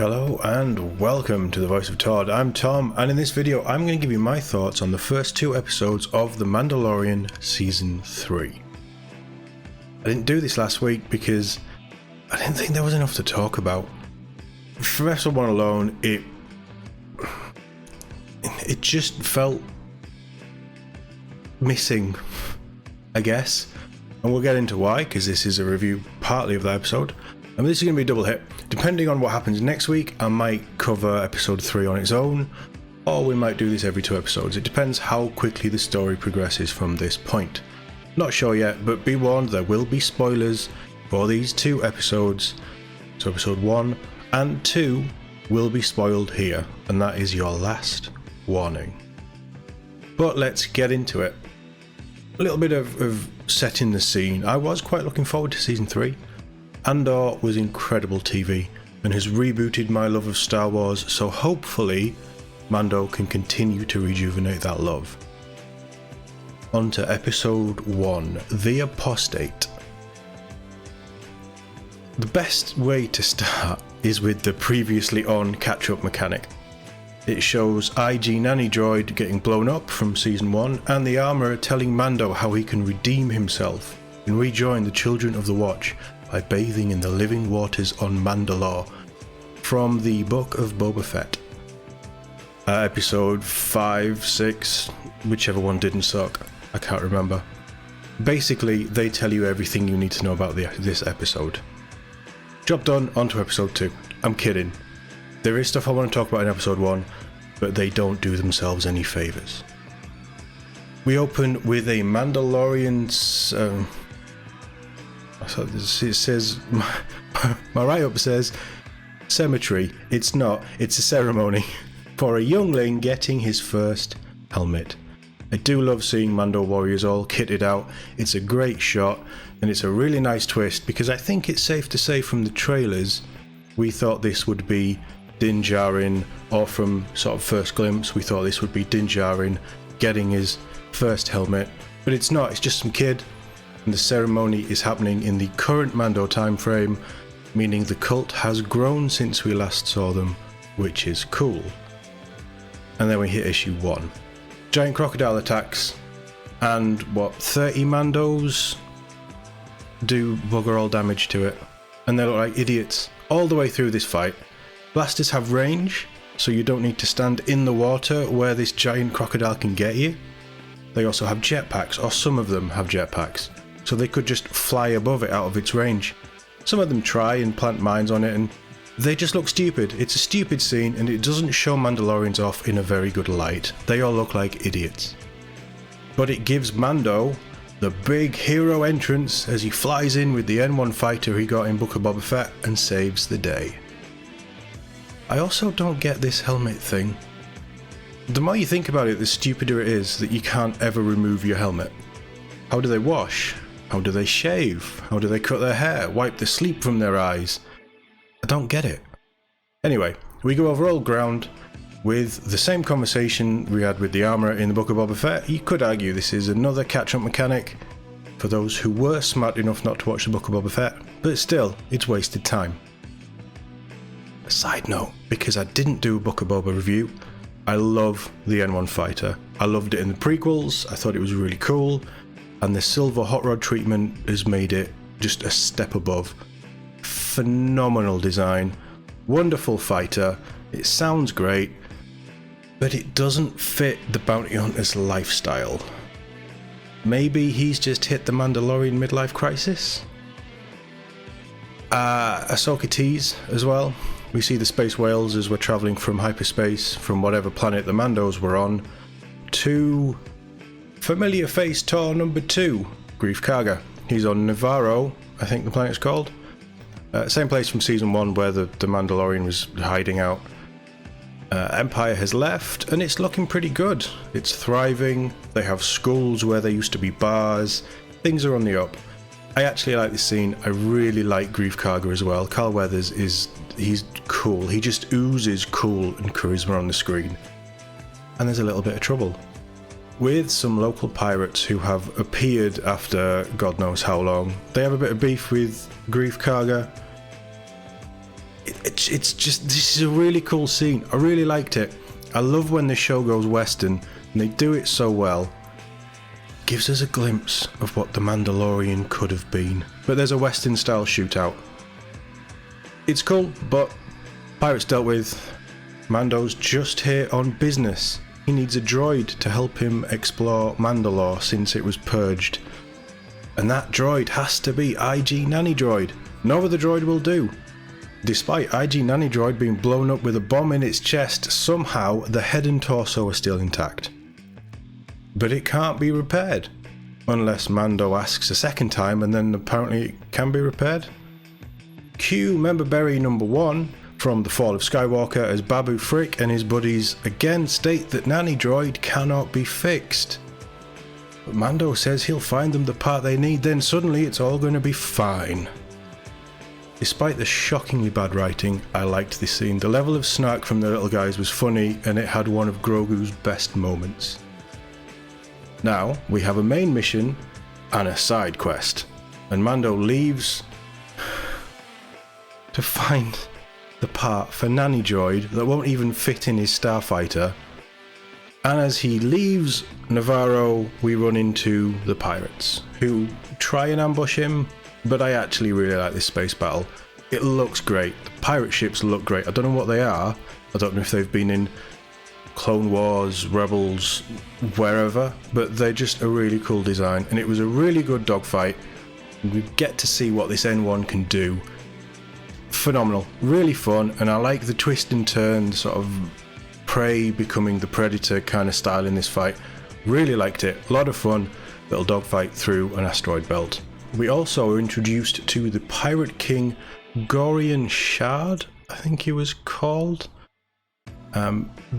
Hello and welcome to the Voice of TOD. I'm Tom, and in this video I'm going to give you my thoughts on the first two episodes of The Mandalorian Season 3. I didn't do this last week because I didn't think there was enough to talk about. From episode 1 alone, it just felt missing, I guess. And we'll get into why, because this is a review partly of the episode. And this is going to be a double hit. Depending on what happens next week, I might cover episode 3 on its own, or we might do this every 2 episodes. It depends how quickly the story progresses from this point. Not sure yet, but be warned, there will be spoilers for these 2 episodes. So episode 1 and 2 will be spoiled here, and that is your last warning. But let's get into it. A little bit of setting the scene. I was quite looking forward to season 3. Andor was incredible TV and has rebooted my love of Star Wars, so hopefully Mando can continue to rejuvenate that love. On to episode 1, The Apostate. The best way to start is with the previously on catch-up mechanic. It shows IG Nanny Droid getting blown up from season 1 and the Armourer telling Mando how he can redeem himself and rejoin the Children of the Watch by bathing in the living waters on Mandalore, from the Book of Boba Fett. Episode 5, 6, whichever one didn't suck, I can't remember. Basically, they tell you everything you need to know about this episode. Job done, on to episode 2. I'm kidding. There is stuff I want to talk about in episode 1, but they don't do themselves any favours. We open with a Mandalorian's... it says, my write-up says cemetery. It's not, it's a ceremony for a youngling getting his first helmet. I do love seeing Mando warriors all kitted out. It's a great shot and it's a really nice twist, because I think it's safe to say from the trailers we thought this would be Din Djarin, or from sort of first glimpse we thought this would be Din Djarin getting his first helmet, but it's not, it's just some kid. And the ceremony is happening in the current Mando time frame, meaning the cult has grown since we last saw them, which is cool. And then we hit issue 1. Giant crocodile attacks, and 30 Mandos do bugger all damage to it, and they look like idiots all the way through this fight. Blasters have range, so you don't need to stand in the water where this giant crocodile can get you. They also have jetpacks, or some of them have jetpacks, so they could just fly above it out of its range. Some of them try and plant mines on it, and they just look stupid. It's a stupid scene, and it doesn't show Mandalorians off in a very good light. They all look like idiots. But it gives Mando the big hero entrance as he flies in with the N1 fighter he got in Book of Boba Fett and saves the day. I also don't get this helmet thing. The more you think about it, the stupider it is that you can't ever remove your helmet. How do they wash? How do they shave? How do they cut their hair? Wipe the sleep from their eyes? I don't get it. Anyway, we go over old ground with the same conversation we had with the Armourer in the Book of Boba Fett. You could argue this is another catch-up mechanic for those who were smart enough not to watch the Book of Boba Fett, but still, it's wasted time. A side note, because I didn't do a Book of Boba review, I love the N1 fighter. I loved it in the prequels, I thought it was really cool, and the silver hot rod treatment has made it just a step above. Phenomenal design, wonderful fighter, it sounds great, but it doesn't fit the bounty hunter's lifestyle. Maybe he's just hit the Mandalorian midlife crisis? Ahsoka tease as well. We see the space whales as we're travelling from hyperspace, from whatever planet the Mandos were on, to familiar face Tor number 2, Greef Karga. He's on Nevarro, I think the planet's called. Same place from season 1 where the Mandalorian was hiding out. Empire has left and it's looking pretty good. It's thriving, they have schools where there used to be bars, things are on the up. I actually like this scene. I really like Greef Karga as well. Carl Weathers he's cool. He just oozes cool and charisma on the screen. And there's a little bit of trouble with some local pirates who have appeared after God knows how long. They have a bit of beef with Greef Karga. this is a really cool scene. I really liked it. I love when the show goes Western, and they do it so well. Gives us a glimpse of what the Mandalorian could have been. But there's a Western style shootout. It's cool, but pirates dealt with. Mando's just here on business. He needs a droid to help him explore Mandalore since it was purged. And that droid has to be IG Nanny Droid. No other droid will do. Despite IG Nanny Droid being blown up with a bomb in its chest, somehow the head and torso are still intact. But it can't be repaired. Unless Mando asks a second time, and then apparently it can be repaired. Cue Member Berry number 1 from The Fall of Skywalker as Babu Frick and his buddies again state that Nanny Droid cannot be fixed. But Mando says he'll find them the part they need, then suddenly it's all going to be fine. Despite the shockingly bad writing, I liked this scene. The level of snark from the little guys was funny, and it had one of Grogu's best moments. Now, we have a main mission and a side quest, and Mando leaves to find the part for Nanny Droid that won't even fit in his starfighter, and as he leaves Navarro, we run into the pirates, who try and ambush him, but I actually really like this space battle. It looks great. The pirate ships look great. I don't know what they are. I don't know if they've been in Clone Wars, Rebels, wherever, but they're just a really cool design, and it was a really good dogfight. We get to see what this N1 can do. Phenomenal, really fun, and I like the twist and turn, sort of prey becoming the predator kind of style in this fight. Really liked it. A lot of fun, little dogfight through an asteroid belt. We also are introduced to the Pirate King Gorian Shard, I think he was called.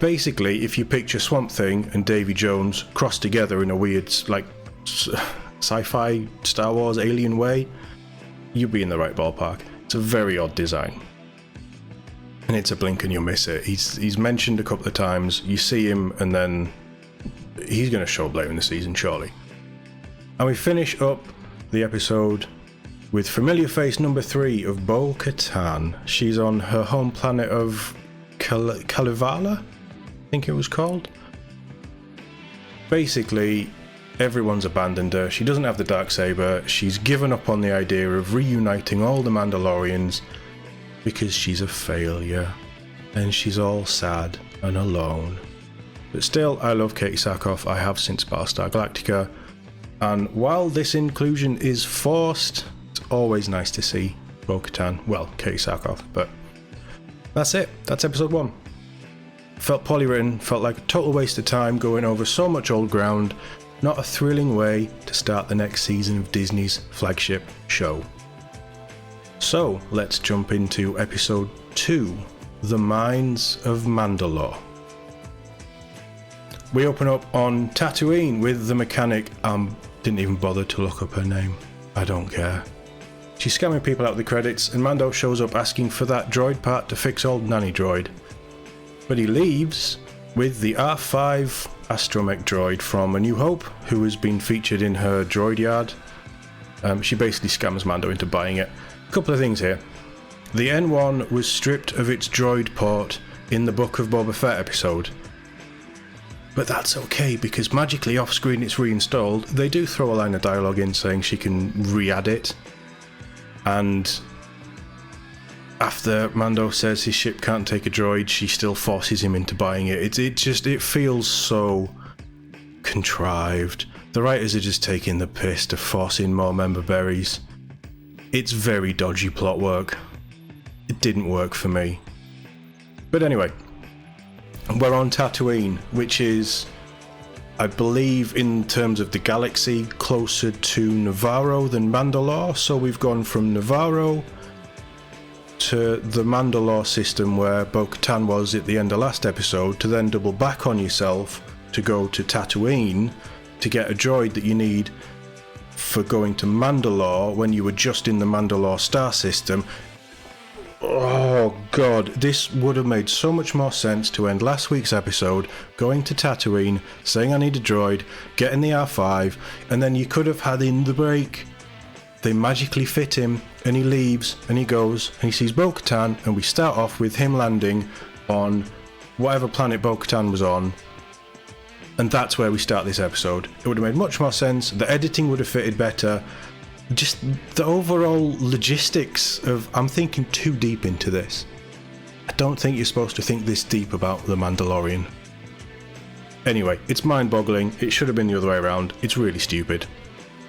Basically, if you picture Swamp Thing and Davy Jones crossed together in a weird, like, sci-fi, Star Wars, alien way, you'd be in the right ballpark. It's a very odd design. And it's a blink and you'll miss it. He's mentioned a couple of times, you see him, and then he's going to show up later in the season, surely. And we finish up the episode with familiar face number 3 of Bo-Katan. She's on her home planet of Kalevala, I think it was called. Basically, everyone's abandoned her. She doesn't have the Darksaber. She's given up on the idea of reuniting all the Mandalorians because she's a failure. And she's all sad and alone. But still, I love Katie Sackhoff. I have since Battlestar Galactica. And while this inclusion is forced, it's always nice to see Bo-Katan, well, Katie Sackhoff, but that's it. That's episode 1. Felt poorly written, felt like a total waste of time going over so much old ground. Not a thrilling way to start the next season of Disney's flagship show. So, let's jump into episode 2, The Mines of Mandalore. We open up on Tatooine with the mechanic. Didn't even bother to look up her name. I don't care. She's scamming people out of the credits, and Mando shows up asking for that droid part to fix old Nanny Droid. But he leaves with the R5 astromech droid from A New Hope, who has been featured in her droid yard. She basically scams Mando into buying it. A couple of things here. The N1 was stripped of its droid port in the Book of Boba Fett episode. But that's okay, because magically off screen it's reinstalled. They do throw a line of dialogue in saying she can re-add it. And after Mando says his ship can't take a droid, she still forces him into buying it. It feels so contrived. The writers are just taking the piss to force in more member berries. It's very dodgy plot work. It didn't work for me. But anyway, we're on Tatooine, which is, I believe, in terms of the galaxy, closer to Navarro than Mandalore. So we've gone from Navarro to the Mandalore system where Bo-Katan was at the end of last episode, to then double back on yourself to go to Tatooine to get a droid that you need for going to Mandalore when you were just in the Mandalore star system. Oh god, this would have made so much more sense to end last week's episode going to Tatooine, saying I need a droid, getting the R5, and then you could have had in the break they magically fit him, and he leaves, and he goes, and he sees Bo-Katan, and we start off with him landing on whatever planet Bo-Katan was on, and that's where we start this episode. It would have made much more sense, the editing would have fitted better, just the overall logistics of, I'm thinking too deep into this. I don't think you're supposed to think this deep about The Mandalorian. Anyway, it's mind-boggling, it should have been the other way around, it's really stupid.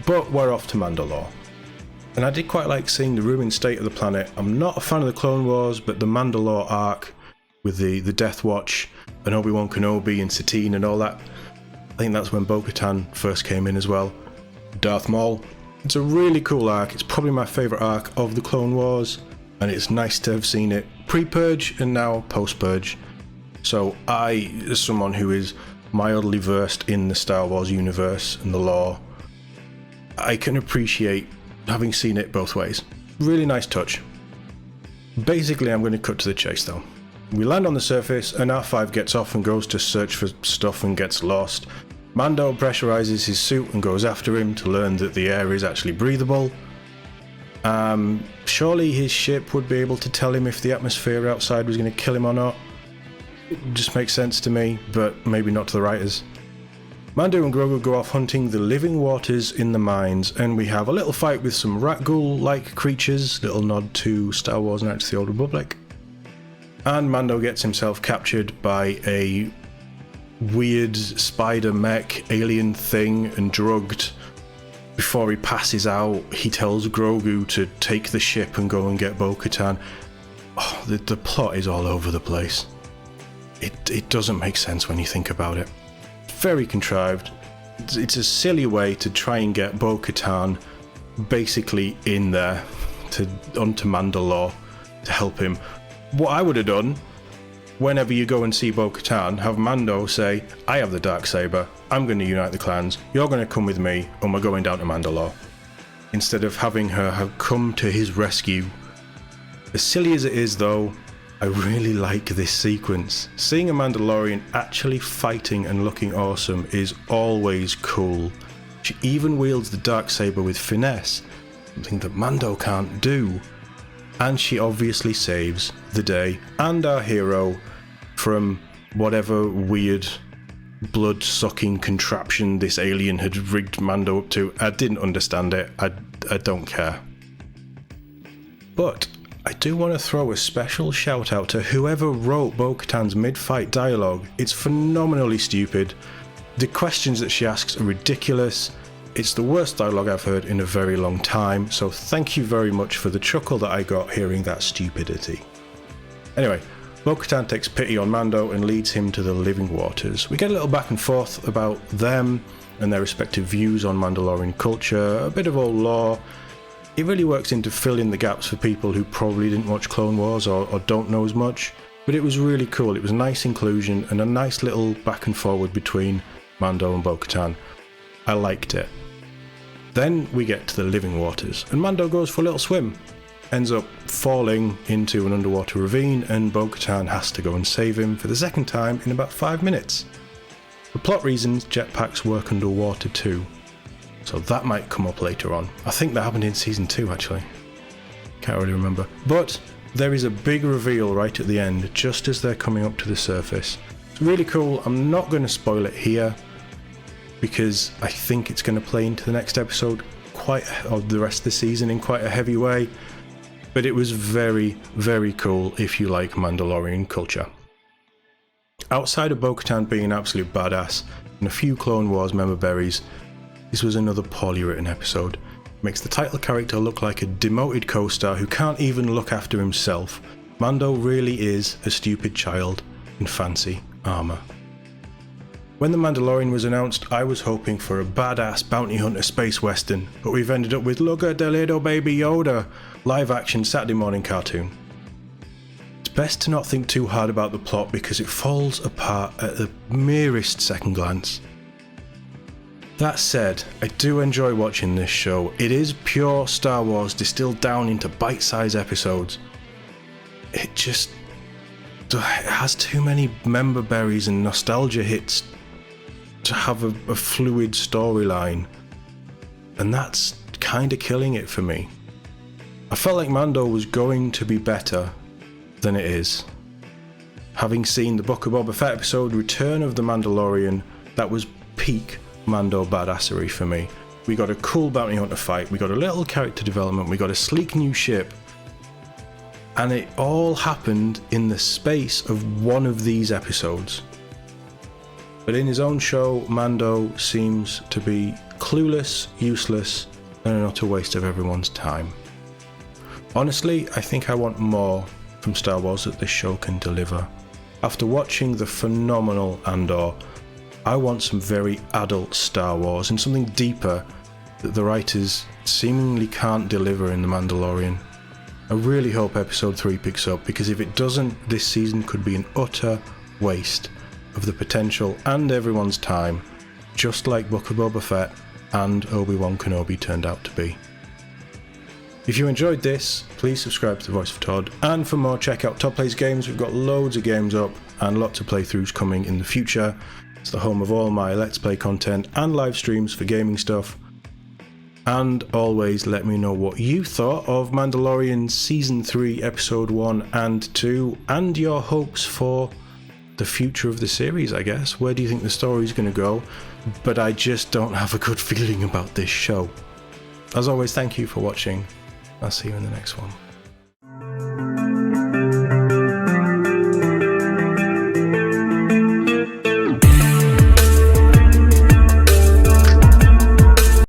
But we're off to Mandalore. And I did quite like seeing the ruined state of the planet. I'm not a fan of the Clone Wars, but the Mandalore arc with the Death Watch and Obi-Wan Kenobi and Satine and all that, I think that's when Bo-Katan first came in as well. Darth Maul. It's a really cool arc, it's probably my favourite arc of the Clone Wars, and it's nice to have seen it pre-Purge and now post-Purge. So I, as someone who is mildly versed in the Star Wars universe and the lore, I can appreciate having seen it both ways. Really nice touch. Basically, I'm going to cut to the chase though. We land on the surface and R5 gets off and goes to search for stuff and gets lost. Mando pressurizes his suit and goes after him to learn that the air is actually breathable. Surely his ship would be able to tell him if the atmosphere outside was going to kill him or not. It just makes sense to me, but maybe not to the writers. Mando and Grogu go off hunting the living waters in the mines, and we have a little fight with some rat ghoul-like creatures, little nod to Star Wars Knights of the Old Republic. And Mando gets himself captured by a weird spider mech alien thing and drugged. Before he passes out, he tells Grogu to take the ship and go and get Bo-Katan. Oh, the plot is all over the place. It doesn't make sense when you think about it. Very contrived. It's a silly way to try and get Bo-Katan basically in there onto Mandalore to help him. What I would have done, whenever you go and see Bo-Katan, have Mando say, I have the Darksaber, I'm going to unite the clans, you're going to come with me, and we're going down to Mandalore. Instead of having her have come to his rescue. As silly as it is though, I really like this sequence. Seeing a Mandalorian actually fighting and looking awesome is always cool. She even wields the Darksaber with finesse, something that Mando can't do. And she obviously saves the day and our hero from whatever weird blood-sucking contraption this alien had rigged Mando up to. I didn't understand it. I don't care. But I do want to throw a special shout out to whoever wrote Bo-Katan's mid-fight dialogue. It's phenomenally stupid. The questions that she asks are ridiculous. It's the worst dialogue I've heard in a very long time, so thank you very much for the chuckle that I got hearing that stupidity. Anyway, Bo-Katan takes pity on Mando and leads him to the living waters. We get a little back and forth about them and their respective views on Mandalorian culture, a bit of old lore. It really works in to fill in the gaps for people who probably didn't watch Clone Wars or don't know as much, but it was really cool. It was a nice inclusion and a nice little back and forward between Mando and Bo-Katan. I liked it. Then we get to the living waters, and Mando goes for a little swim, ends up falling into an underwater ravine, and Bo-Katan has to go and save him for the second time in about 5 minutes. For plot reasons, jetpacks work underwater too. So that might come up later on. I think that happened in season 2 actually. Can't really remember. But there is a big reveal right at the end, just as they're coming up to the surface. It's really cool. I'm not going to spoil it here, because I think it's going to play into the next episode or the rest of the season in quite a heavy way. But it was very, very cool if you like Mandalorian culture. Outside of Bo-Katan being an absolute badass and a few Clone Wars member berries, this was another poorly written episode. It makes the title character look like a demoted co-star who can't even look after himself. Mando really is a stupid child in fancy armour. When The Mandalorian was announced, I was hoping for a badass bounty hunter space western, but we've ended up with look at the little baby Yoda, live action Saturday morning cartoon. It's best to not think too hard about the plot because it falls apart at the merest second glance. That said, I do enjoy watching this show. It is pure Star Wars distilled down into bite-sized episodes. It has too many member berries and nostalgia hits to have a fluid storyline, and that's kind of killing it for me. I felt like Mando was going to be better than it is. Having seen the Book of Boba Fett episode Return of the Mandalorian, that was peak Mando badassery for me. We got a cool bounty hunter fight, we got a little character development, we got a sleek new ship, and it all happened in the space of one of these episodes. But in his own show, Mando seems to be clueless, useless, and an utter waste of everyone's time. Honestly, I think I want more from Star Wars that this show can deliver. After watching the phenomenal Andor, I want some very adult Star Wars and something deeper that the writers seemingly can't deliver in The Mandalorian. I really hope episode 3 picks up, because if it doesn't, this season could be an utter waste of the potential and everyone's time, just like Book of Boba Fett and Obi-Wan Kenobi turned out to be. If you enjoyed this, please subscribe to The Voice of TOD, and for more, check out Todd Plays Games. We've got loads of games up and lots of playthroughs coming in the future. It's the home of all my Let's Play content and live streams for gaming stuff. And always let me know what you thought of Mandalorian Season 3, Episode 1 and 2, and your hopes for the future of the series, I guess. Where do you think the story's going to go? But I just don't have a good feeling about this show. As always, thank you for watching. I'll see you in the next one.